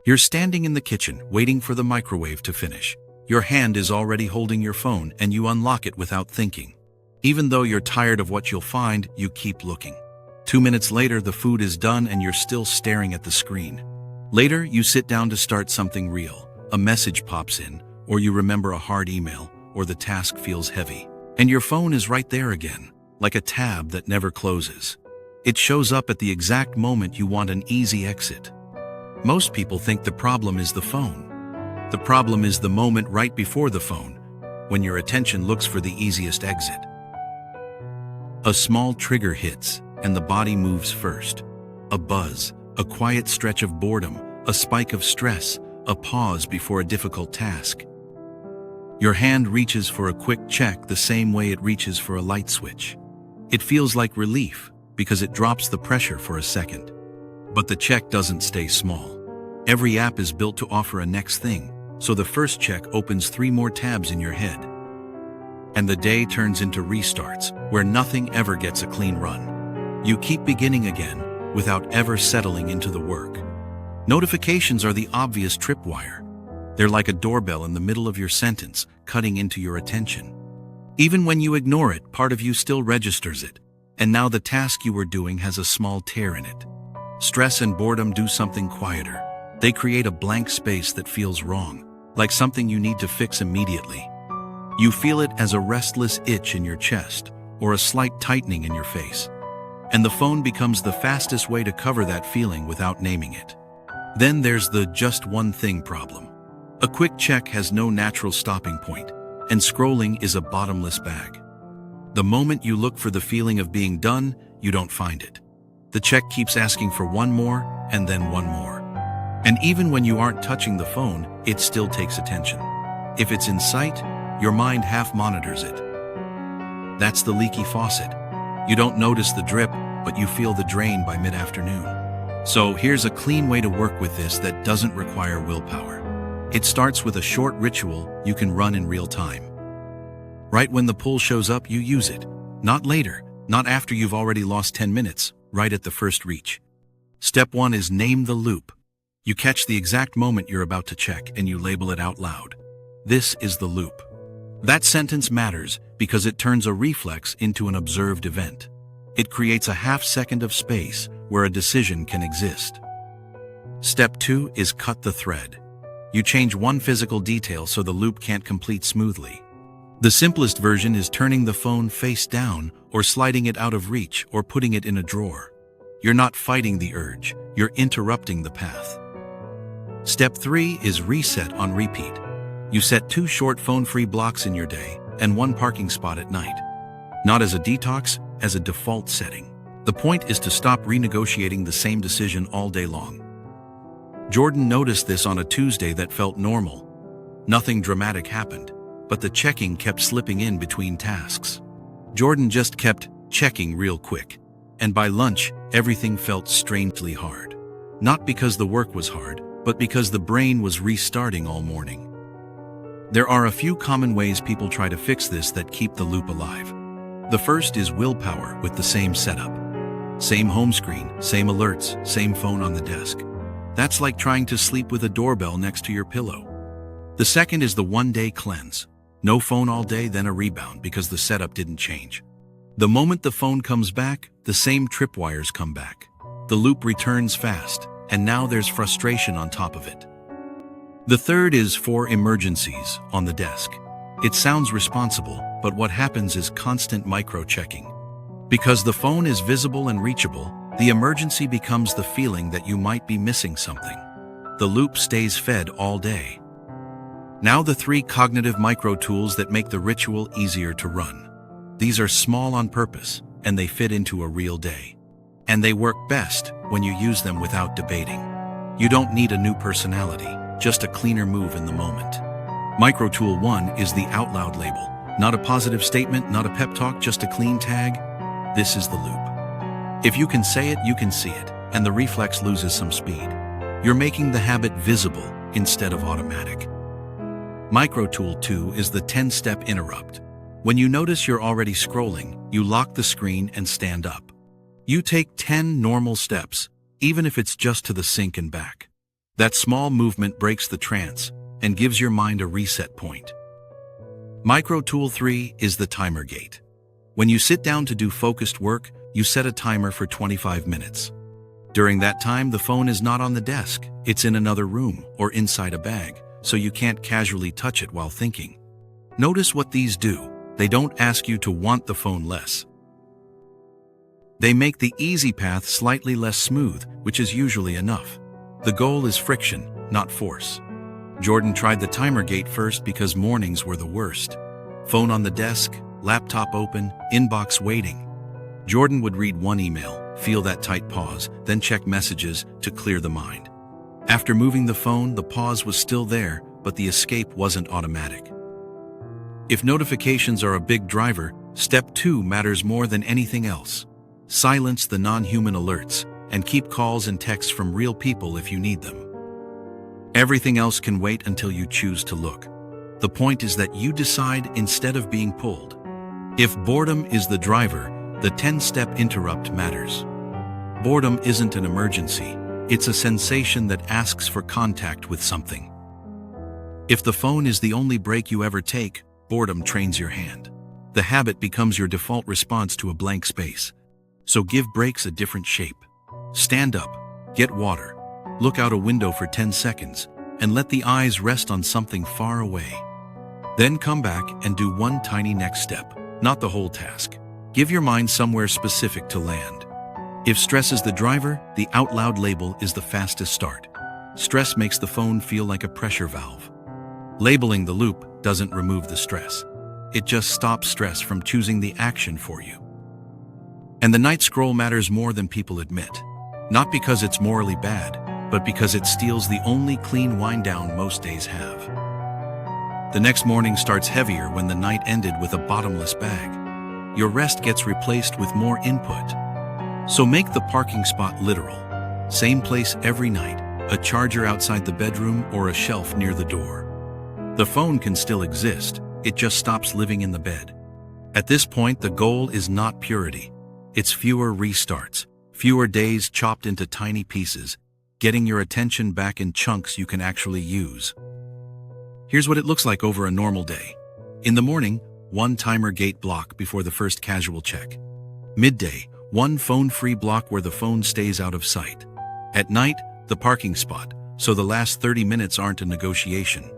You're standing in the kitchen, waiting for the microwave to finish. Your hand is already holding your phone and you unlock it without thinking. Even though you're tired of what you'll find, you keep looking. 2 minutes later, the food is done and you're still staring at the screen. Later, you sit down to start something real. A message pops in, or you remember a hard email, or the task feels heavy. And your phone is right there again, like a tab that never closes. It shows up at the exact moment you want an easy exit. Most people think the problem is the phone. The problem is the moment right before the phone, when your attention looks for the easiest exit. A small trigger hits, and the body moves first. A buzz, a quiet stretch of boredom, a spike of stress, a pause before a difficult task. Your hand reaches for a quick check the same way it reaches for a light switch. It feels like relief, because it drops the pressure for a second. But the check doesn't stay small. Every app is built to offer a next thing, so the first check opens 3 more tabs in your head. And the day turns into restarts, where nothing ever gets a clean run. You keep beginning again, without ever settling into the work. Notifications are the obvious tripwire. They're like a doorbell in the middle of your sentence, cutting into your attention. Even when you ignore it, part of you still registers it. And now the task you were doing has a small tear in it. Stress and boredom do something quieter. They create a blank space that feels wrong, like something you need to fix immediately. You feel it as a restless itch in your chest, or a slight tightening in your face. And the phone becomes the fastest way to cover that feeling without naming it. Then there's the just one thing problem. A quick check has no natural stopping point, and scrolling is a bottomless bag. The moment you look for the feeling of being done, you don't find it. The check keeps asking for one more, and then one more. And even when you aren't touching the phone, it still takes attention. If it's in sight, your mind half monitors it. That's the leaky faucet. You don't notice the drip, but you feel the drain by mid-afternoon. So here's a clean way to work with this that doesn't require willpower. It starts with a short ritual you can run in real time. Right when the pull shows up, you use it. Not later, not after you've already lost 10 minutes, right at the first reach. Step 1 is name the loop. You catch the exact moment you're about to check and you label it out loud. This is the loop. That sentence matters because it turns a reflex into an observed event. It creates a half second of space where a decision can exist. Step 2 is cut the thread. You change one physical detail so the loop can't complete smoothly. The simplest version is turning the phone face down or sliding it out of reach or putting it in a drawer. You're not fighting the urge, you're interrupting the path. Step 3 is reset on repeat. You set 2 short phone-free blocks in your day and 1 parking spot at night. Not as a detox, as a default setting. The point is to stop renegotiating the same decision all day long. Jordan noticed this on a Tuesday that felt normal. Nothing dramatic happened, but the checking kept slipping in between tasks. Jordan just kept checking real quick, and by lunch, everything felt strangely hard. Not because the work was hard, but because the brain was restarting all morning. There are a few common ways people try to fix this that keep the loop alive. The first is willpower with the same setup. Same home screen, same alerts, same phone on the desk. That's like trying to sleep with a doorbell next to your pillow. The second is the one-day cleanse. No phone all day, then a rebound because the setup didn't change. The moment the phone comes back, the same tripwires come back. The loop returns fast, and now there's frustration on top of it. The third is for emergencies on the desk. It sounds responsible, but what happens is constant micro-checking. Because the phone is visible and reachable, the emergency becomes the feeling that you might be missing something. The loop stays fed all day. Now the 3 cognitive micro-tools that make the ritual easier to run. These are small on purpose, and they fit into a real day. And they work best when you use them without debating. You don't need a new personality, just a cleaner move in the moment. Micro-tool 1 is the out loud label. Not a positive statement, not a pep talk, just a clean tag. This is the loop. If you can say it, you can see it, and the reflex loses some speed. You're making the habit visible instead of automatic. Micro-tool 2 is the 10-step interrupt. When you notice you're already scrolling, you lock the screen and stand up. You take 10 normal steps, even if it's just to the sink and back. That small movement breaks the trance and gives your mind a reset point. Micro Tool 3 is the timer gate. When you sit down to do focused work, you set a timer for 25 minutes. During that time, the phone is not on the desk. It's in another room or inside a bag, so you can't casually touch it while thinking. Notice what these do. They don't ask you to want the phone less. They make the easy path slightly less smooth, which is usually enough. The goal is friction, not force. Jordan tried the timer gate first because mornings were the worst. Phone on the desk, laptop open, inbox waiting. Jordan would read one email, feel that tight pause, then check messages to clear the mind. After moving the phone, the pause was still there, but the escape wasn't automatic. If notifications are a big driver, step 2 matters more than anything else. Silence the non-human alerts and keep calls and texts from real people if you need them. Everything else can wait until you choose to look. The point is that you decide instead of being pulled. If boredom is the driver, the 10-step interrupt matters. Boredom isn't an emergency. It's a sensation that asks for contact with something. If the phone is the only break you ever take, boredom trains your hand. The habit becomes your default response to a blank space. So give breaks a different shape. Stand up, get water, look out a window for 10 seconds, and let the eyes rest on something far away. Then come back and do one tiny next step, not the whole task. Give your mind somewhere specific to land. If stress is the driver, the out loud label is the fastest start. Stress makes the phone feel like a pressure valve. Labeling the loop doesn't remove the stress. It just stops stress from choosing the action for you. And the night scroll matters more than people admit. Not because it's morally bad, but because it steals the only clean wind down most days have. The next morning starts heavier when the night ended with a bottomless bag. Your rest gets replaced with more input. So make the parking spot literal. Same place every night, a charger outside the bedroom or a shelf near the door. The phone can still exist, it just stops living in the bed. At this point, the goal is not purity. It's fewer restarts, fewer days chopped into tiny pieces, getting your attention back in chunks you can actually use. Here's what it looks like over a normal day. In the morning, one timer gate block before the first casual check. Midday, one phone-free block where the phone stays out of sight. At night, the parking spot, so the last 30 minutes aren't a negotiation.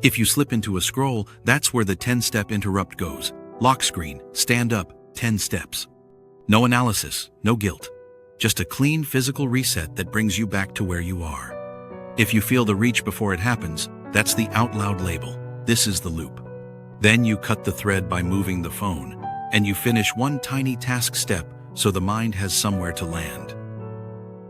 If you slip into a scroll, that's where the 10-step interrupt goes. Lock screen, stand up, 10 steps. No analysis, no guilt. Just a clean physical reset that brings you back to where you are. If you feel the reach before it happens, that's the out loud label. This is the loop. Then you cut the thread by moving the phone, and you finish one tiny task step so the mind has somewhere to land.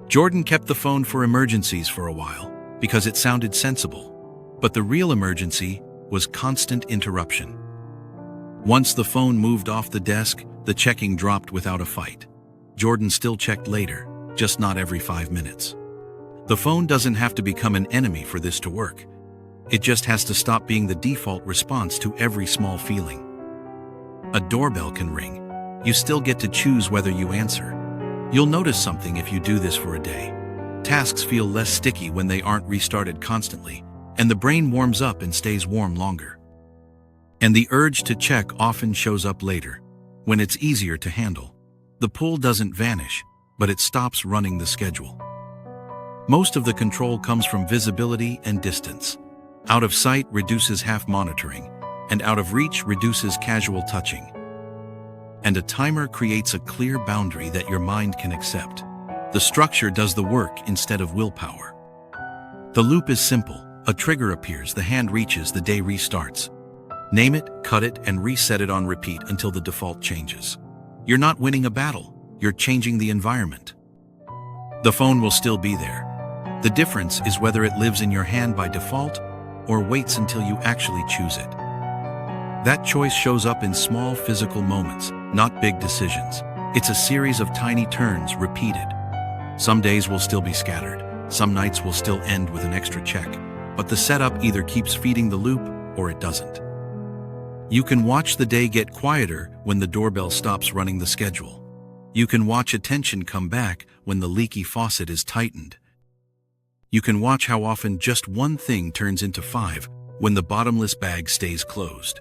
Jordan kept the phone for emergencies for a while because it sounded sensible. But the real emergency was constant interruption. Once the phone moved off the desk, the checking dropped without a fight. Jordan still checked later, just not every 5 minutes. The phone doesn't have to become an enemy for this to work. It just has to stop being the default response to every small feeling. A doorbell can ring. You still get to choose whether you answer. You'll notice something if you do this for a day. Tasks feel less sticky when they aren't restarted constantly, and the brain warms up and stays warm longer. And the urge to check often shows up later, when it's easier to handle. The pull doesn't vanish, but it stops running the schedule. Most of the control comes from visibility and distance. Out of sight reduces half monitoring, and out of reach reduces casual touching. And a timer creates a clear boundary that your mind can accept. The structure does the work instead of willpower. The loop is simple. A trigger appears, the hand reaches, the day restarts. Name it, cut it, and reset it on repeat until the default changes. You're not winning a battle, you're changing the environment. The phone will still be there. The difference is whether it lives in your hand by default or waits until you actually choose it. That choice shows up in small physical moments, not big decisions. It's a series of tiny turns repeated. Some days will still be scattered. Some nights will still end with an extra check. But the setup either keeps feeding the loop or it doesn't. You can watch the day get quieter when the doorbell stops running the schedule. You can watch attention come back when the leaky faucet is tightened. You can watch how often just one thing turns into five when the bottomless bag stays closed.